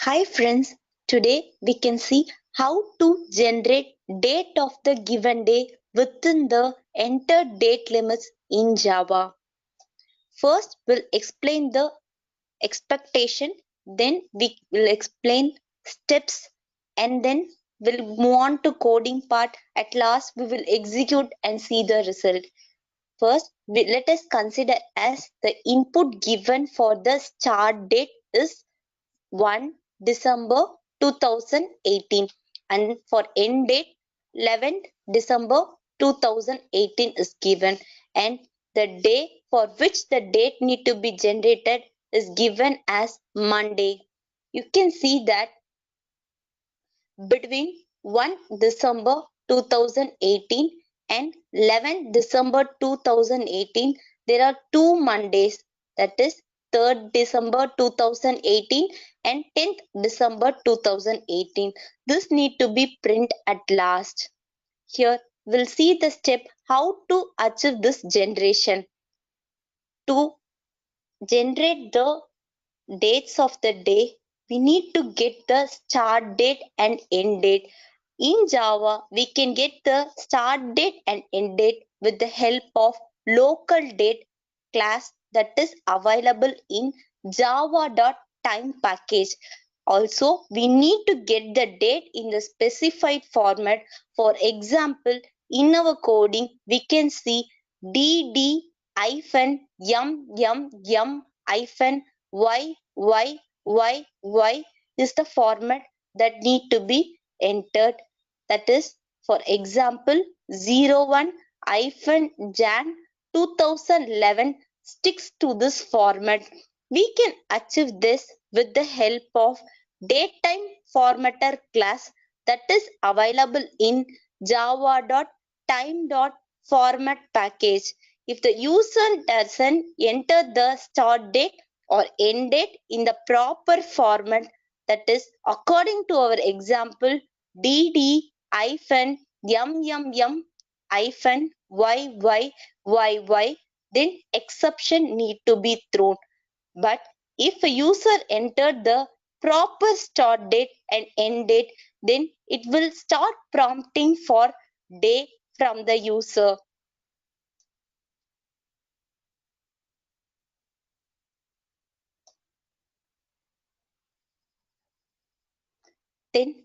Hi friends, today we can see how to generate date of the given day within the entered date limits in Java. First, we'll explain the expectation, then we will explain steps, and then we'll move on to coding part. At last, we will execute and see the result. First, let us consider as the input given for the start date is 1 December 2018 and for end date 11th December 2018 is given, and the day for which the date need to be generated is given as Monday. You can see that between 1 December 2018 and 11 December 2018 there are two Mondays, that is 3rd December 2018 and 10th December 2018. This need to be print at last. Here we'll see the step how to achieve this generation. To generate the dates of the day, we need to get the start date and end date. In Java, we can get the start date and end date with the help of local date class that is available in java.time package. Also, we need to get the date in the specified format. For example, in our coding, we can see dd-yum-yum-y-y is the format that need to be entered. That is, for example, 01-Jan 2011 sticks to this format. We can achieve this with the help of datetime formatter class that is available in java.time.format package. If the user doesn't enter the start date or end date in the proper format, that is according to our example dd-yum-yum-yyyy, then exception need to be thrown. But if a user entered the proper start date and end date, then it will start prompting for day from the user. Then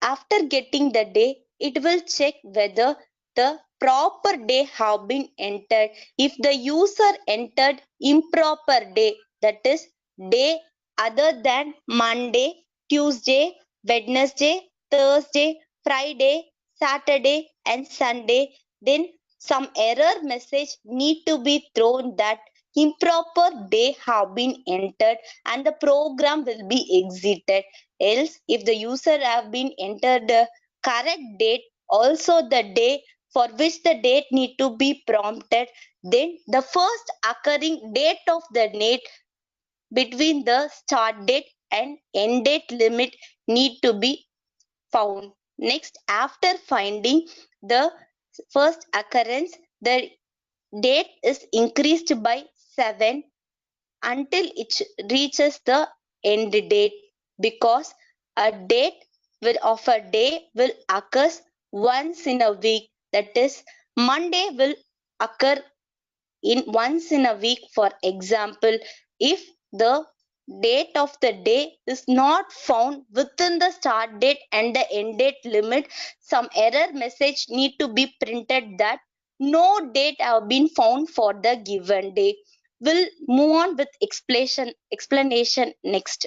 after getting the day, it will check whether the proper day have been entered. If the user entered improper day, that is day other than Monday, Tuesday, Wednesday, Thursday, Friday, Saturday and Sunday, then some error message need to be thrown that improper day have been entered and the program will be exited. Else, if the user have been entered the correct date, also the day for which the date need to be prompted, then the first occurring date of the date between the start date and end date limit need to be found. Next, after finding the first occurrence, the date is increased by 7 until it reaches the end date, because a date of a day will occur once in a week, that is Monday will occur in once in a week. For example, if the date of the day is not found within the start date and the end date limit, some error message need to be printed that no date have been found for the given day. We'll move on with explanation next.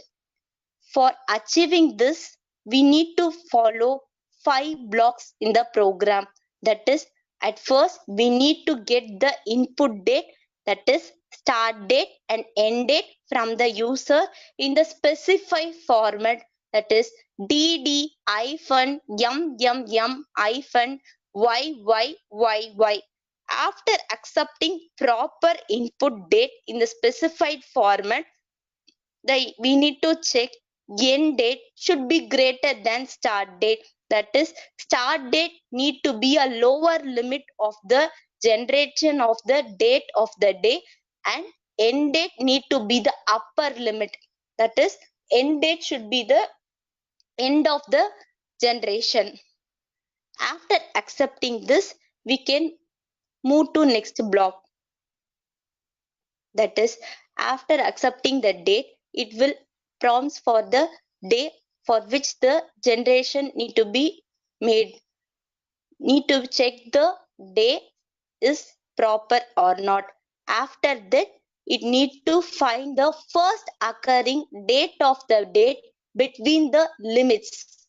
For achieving this, we need to follow 5 blocks in the program. That is, at first we need to get the input date, that is start date and end date from the user in the specified format, that is dd-yum-yum-yum-yyyy. After accepting proper input date in the specified format, we need to check end date should be greater than start date. That is, start date need to be a lower limit of the generation of the date of the day, and end date need to be the upper limit, that is end date should be the end of the generation. After accepting this, we can move to next block. That is, after accepting the date, it will prompts for the day for which the generation need to be made. Need to check the day is proper or not. After that, it needs to find the first occurring date of the date between the limits.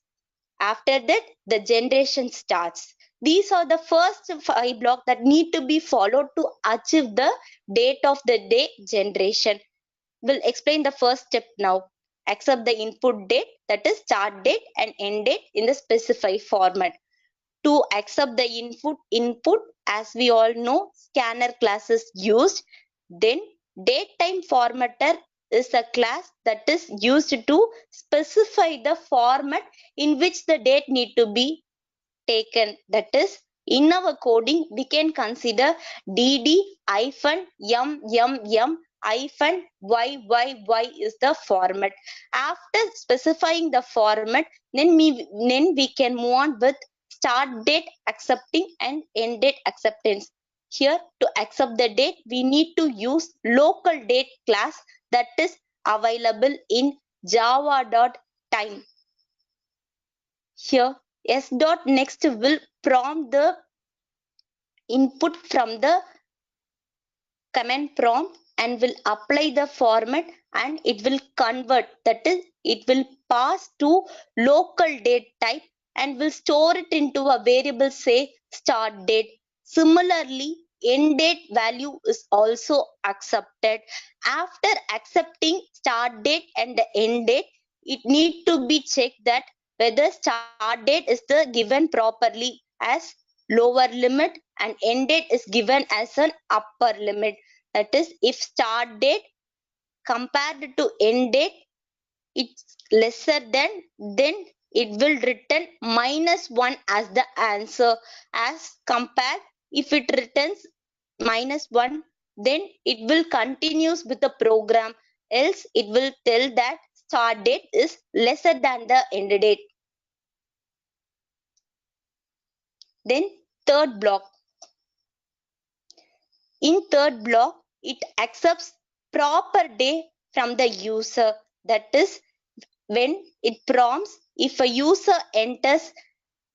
After that, the generation starts. These are the first 5 blocks that need to be followed to achieve the date of the day generation. We'll explain the first step now. Accept the input date, that is start date and end date in the specified format. To accept the input, as we all know, scanner class is used. Then datetime formatter is a class that is used to specify the format in which the date need to be taken. That is, in our coding, we can consider dd-mmm-yyyy is the format. After specifying the format, then we can move on with start date accepting and end date acceptance. Here, to accept the date, we need to use local date class that is available in java.time. Here, s.next will prompt the input from the command prompt and will apply the format, and it will convert, that is, it will pass to local date type and will store it into a variable, say start date. Similarly, end date value is also accepted. After accepting start date and the end date, it need to be checked that whether start date is the given properly as lower limit and end date is given as an upper limit. That is, if start date compared to end date it's lesser than, then it will return -1 as the answer. As compared, if it returns -1, then it will continues with the program, else it will tell that start date is lesser than the end date. Then third block. In third block, it accepts proper day from the user. That is, when it prompts, if a user enters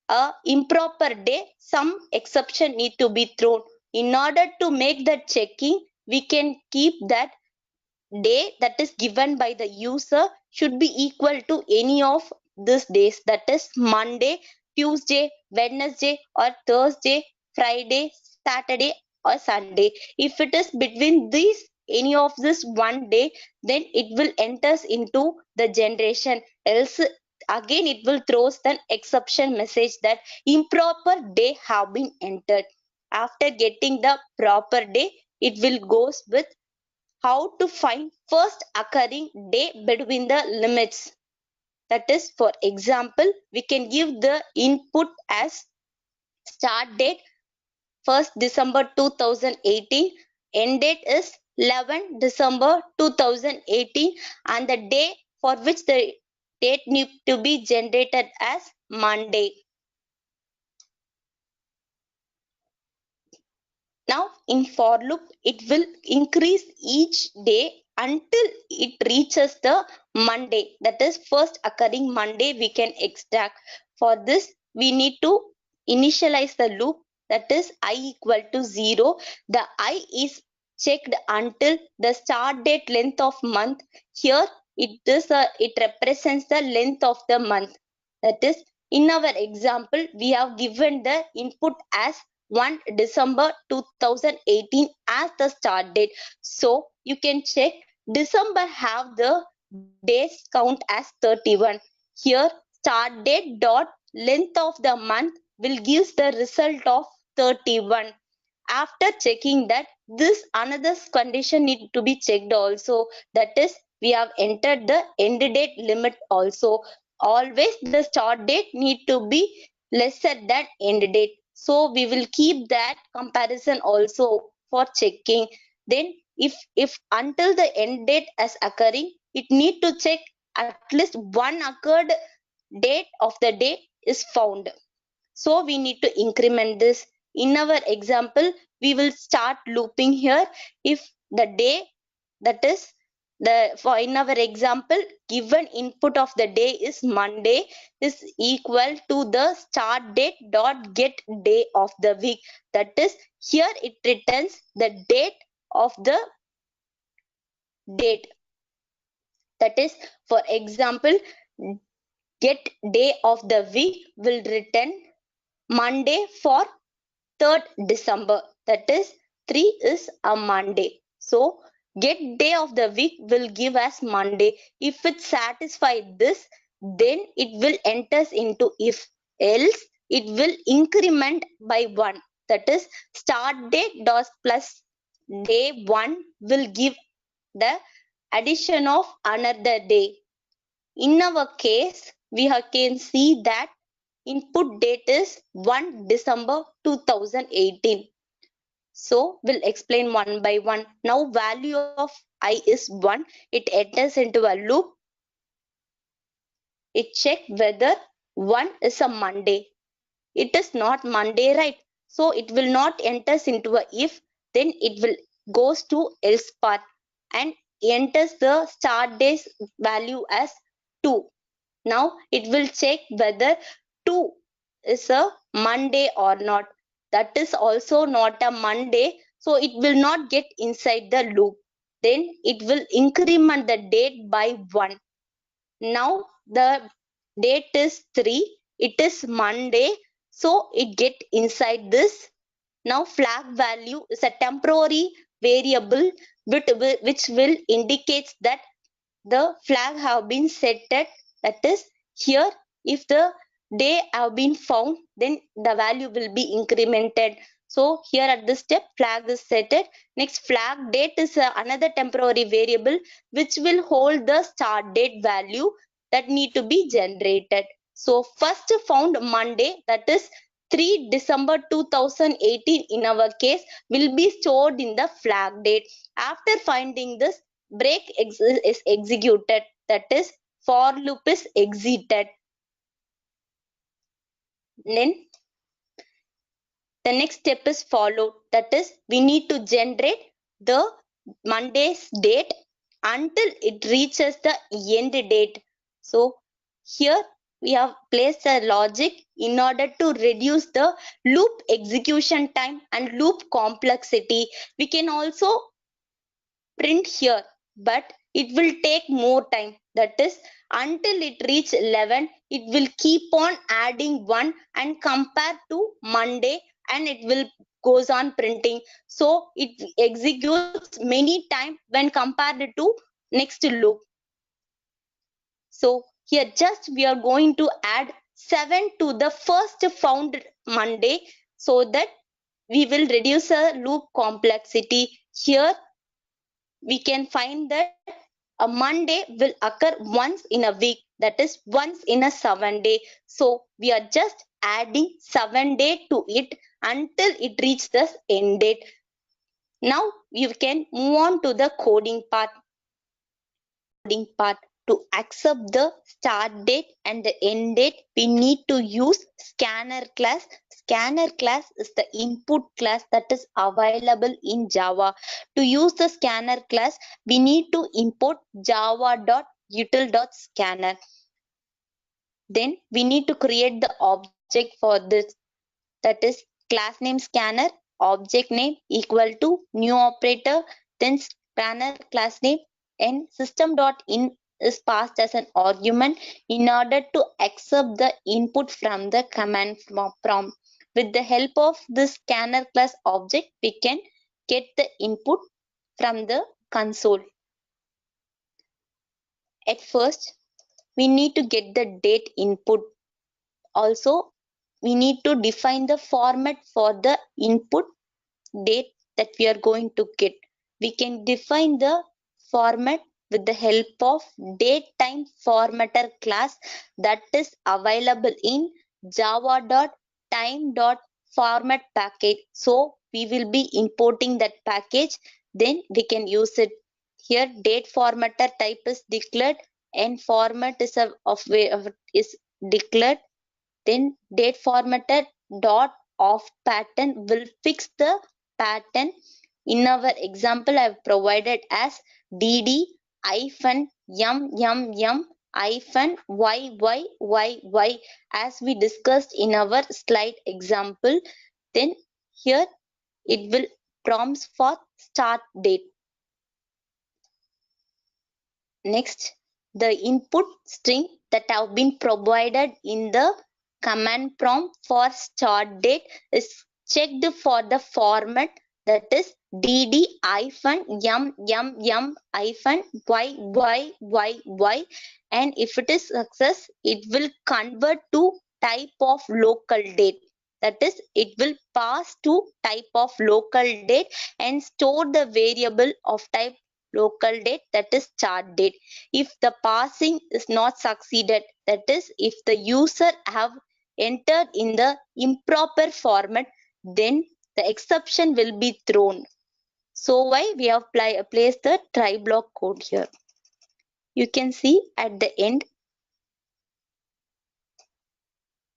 a improper day, some exception need to be thrown. In order to make that checking, we can keep that day that is given by the user should be equal to any of these days, that is Monday, Tuesday, Wednesday or Thursday, Friday, Saturday or Sunday. If it is between these any of this one day, then it will enters into the generation, else again it will throws an exception message that improper day have been entered. After getting the proper day, it will goes with how to find first occurring day between the limits. That is, for example, we can give the input as start date 1st December 2018, end date is 11 December 2018, and the day for which the date need to be generated as Monday. Now, in for loop, it will increase each day until it reaches the Monday. That is, first occurring Monday we can extract. For this, we need to initialize the loop. That is, I equal to 0. The I is checked until the start date length of month. Here, it represents the length of the month. That is, in our example, we have given the input as 1 December 2018 as the start date. So you can check December have the days count as 31. Here start date dot length of the month will gives the result of 31. After checking that, this another condition need to be checked also, that is we have entered the end date limit also. Always the start date need to be lesser than end date, so we will keep that comparison also for checking. Then if until the end date is occurring, it need to check at least one occurred date of the day is found. So we need to increment this. In our example, we will start looping here. If the day, that is for in our example, given input of the day is Monday, is equal to the start date dot get day of the week. That is, here it returns the date of the date. That is, for example, get day of the week will return Monday for 3rd December. That is, 3 is a Monday. So, get day of the week will give us Monday. If it satisfies this, then it will enters into if. Else, it will increment by 1. That is, start date dot plus day 1 will give the addition of another day. In our case, we can see that input date is 1 December 2018. So we'll explain one by one. Now value of I is 1. It enters into a loop. It checks whether 1 is a Monday. It is not Monday, right? So it will not enters into a if. Then it will goes to else part and enters the start date value as 2. Now it will check whether 2 is a Monday or not. That is also not a Monday, so it will not get inside the loop. Then it will increment the date by 1. Now the date is 3. It is Monday, so it get inside this. Now flag value is a temporary variable which will indicate that the flag have been set at, that is, here if the day have been found, then the value will be incremented. So here at this step, flag is set at. Next, flag date is another temporary variable which will hold the start date value that need to be generated. So first found Monday, that is 3 December 2018 in our case, will be stored in the flag date. After finding this, break is executed, that is, for loop is exited. Then the next step is followed, that is, we need to generate the Monday's date until it reaches the end date. So here we have placed a logic in order to reduce the loop execution time and loop complexity. We can also print here, but it will take more time. That is, until it reach 11, it will keep on adding 1 and compare to Monday, and it will goes on printing. So it executes many time when compared to next loop. So here just we are going to add 7 to the first found Monday, so that we will reduce a loop complexity. Here we can find that a Monday will occur once in a week, that is once in a 7 day. So we are just adding 7 day to it until it reaches the end date. Now you can move on to the coding part. To accept the start date and the end date, we need to use scanner class. Scanner class is the input class that is available in Java. To use the scanner class, we need to import java.util.scanner. Then we need to create the object for this, that is class name scanner, object name equal to new operator, then scanner class name, and system.in is passed as an argument in order to accept the input from the command prompt. With the help of this scanner class object, we can get the input from the console. At first, we need to get the date input. Also, we need to define the format for the input date that we are going to get. We can define the format with the help of datetime formatter class that is available in java.time.format package. So we will be importing that package, then we can use it. Here date formatter type is declared, and format is declared, then date formatted dot of pattern will fix the pattern. In our example, I have provided as dd hyphen hyphen y as we discussed in our slide example. Then here it will prompts for start date. Next, the input string that have been provided in the command prompt for start date is checked for the format, that is dd hyphen hyphen y, and if it is success, it will convert to type of local date, that is it will pass to type of local date and store the variable of type local date, that is start date. If the passing is not succeeded, that is if the user have entered in the improper format, then the exception will be thrown. So why we have placed the try block code here. You can see at the end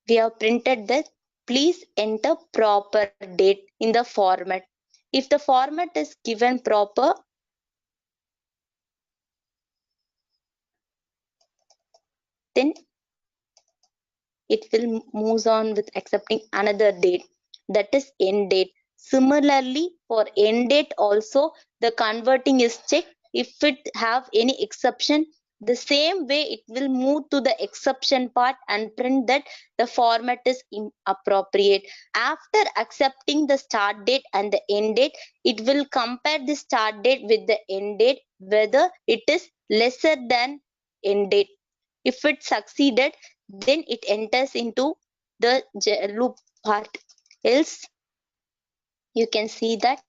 we have printed that please enter proper date in the format. If the format is given proper, then it will move on with accepting another date, that is end date. Similarly, for end date also the converting is checked. If it have any exception, the same way it will move to the exception part and print that the format is inappropriate. After accepting the start date and the end date, it will compare the start date with the end date whether it is lesser than end date. If it succeeded, then it enters into the loop part. Else, you can see that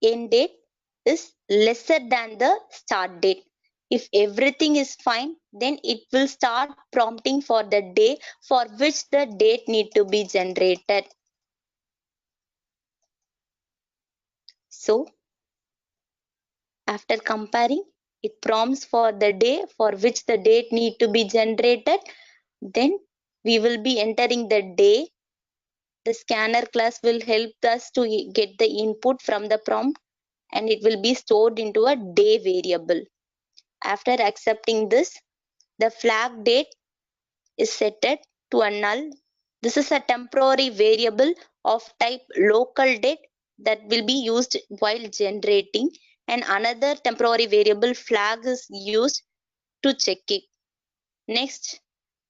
end date is lesser than the start date. If everything is fine, then it will start prompting for the day for which the date need to be generated. So, after comparing, it prompts for the day for which the date need to be generated. Then we will be entering the day. The scanner class will help us to get the input from the prompt, and it will be stored into a day variable. After accepting this, the flag date is set to a null. This is a temporary variable of type local date that will be used while generating, and another temporary variable flag is used to check it. Next,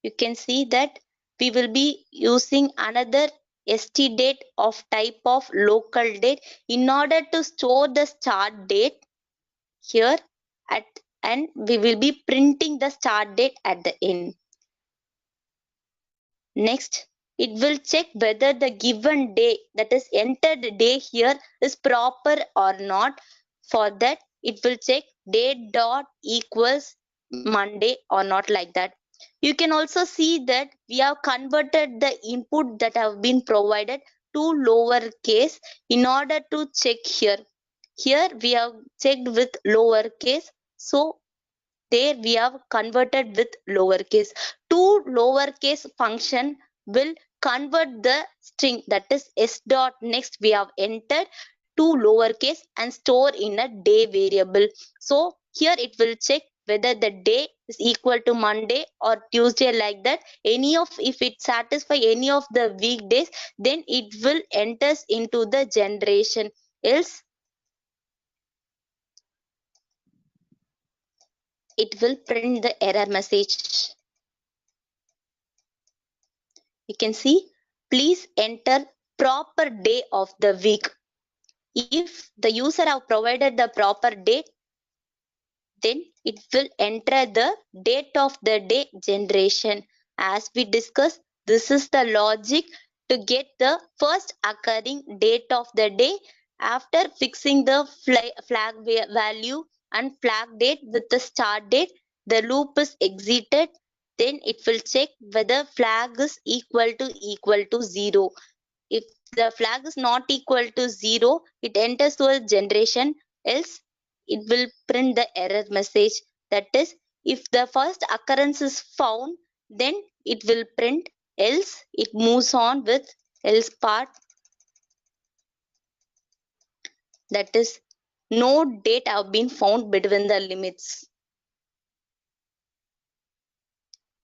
you can see that we will be using another stdate of type of local date in order to store the start date here at, and we will be printing the start date at the end. Next, it will check whether the given day, that is entered day here, is proper or not. For that, it will check date dot equals Monday or not, like that. You can also see that we have converted the input that have been provided to lower case in order to check here. Here we have checked with lower case. So there we have converted with lowercase. Two lowercase function will convert the string, that is s dot next we have entered to lowercase and store in a day variable. So here it will check whether the day is equal to Monday or Tuesday, like that. Any of, if it satisfy any of the weekdays, then it will enters into the generation. Else it will print the error message. You can see, please enter proper day of the week. If the user have provided the proper date, then it will enter the date of the day generation. As we discussed, this is the logic to get the first occurring date of the day. After fixing the flag value and flag date with the start date, the loop is exited. Then it will check whether flag is equal to 0. If the flag is not equal to 0, it enters to a generation, else it will print the error message. That is, if the first occurrence is found, then it will print, else it moves on with else part. That is, no date have been found between the limits.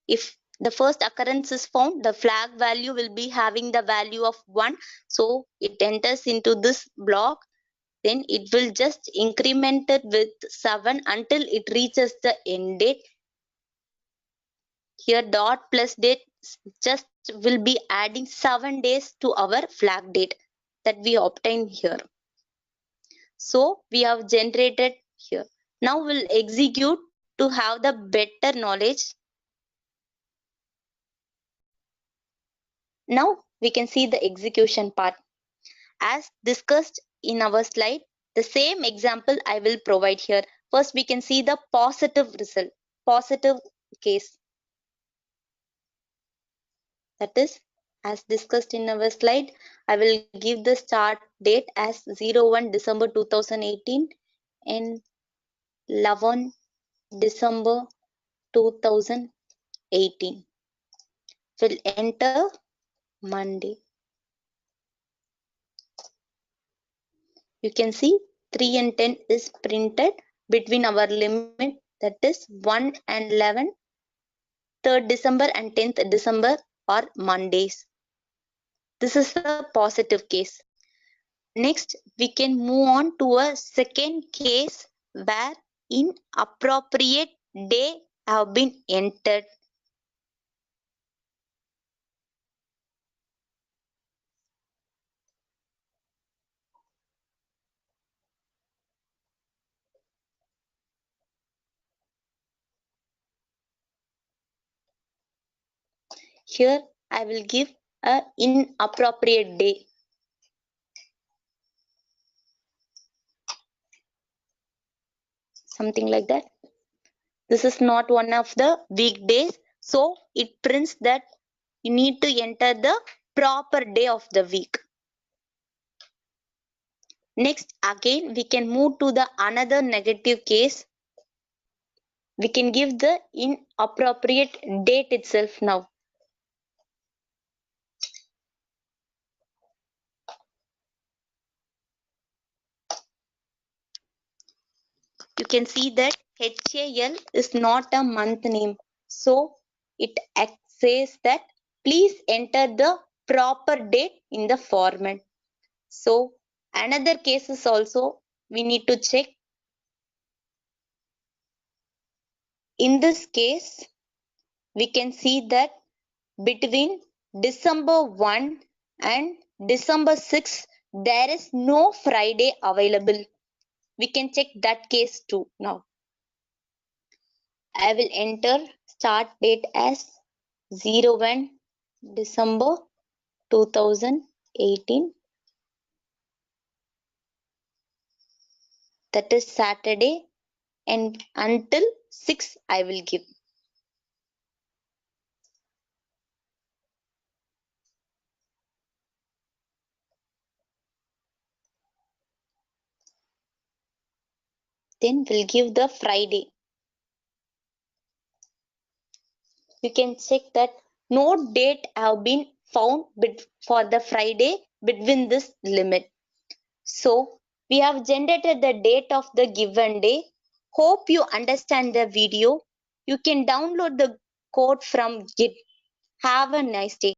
If the first occurrence is found, the flag value will be having the value of 1. So it enters into this block. Then it will just increment it with 7 until it reaches the end date. Here dot plus date just will be adding 7 days to our flag date that we obtained here. So we have generated here. Now we'll execute to have the better knowledge. Now we can see the execution part. As discussed in our slide, the same example I will provide here. First, we can see the positive result, positive case. That is, as discussed in our slide, I will give the start date as 01 December 2018 and 11 December 2018. Will enter Monday. You can see 3 and 10 is printed between our limit, that is 1 and 11. 3rd December and 10th December are Mondays. This is the positive case. Next, we can move on to a second case where inappropriate day have been entered. Here, I will give a inappropriate day. Something like that. This is not one of the weekdays, so it prints that you need to enter the proper day of the week. Next, again, we can move to the another negative case. We can give the inappropriate date itself now. You can see that HAL is not a month name. So it says that please enter the proper date in the format. So another case is also we need to check. In this case, we can see that between December 1 and December 6, there is no Friday available. We can check that case too now. I will enter start date as 01 December 2018. That is Saturday, and until 6 I will give. Then we'll give the Friday. You can check that no date have been found for the Friday between this limit. So we have generated the date of the given day. Hope you understand the video. You can download the code from Git. Have a nice day.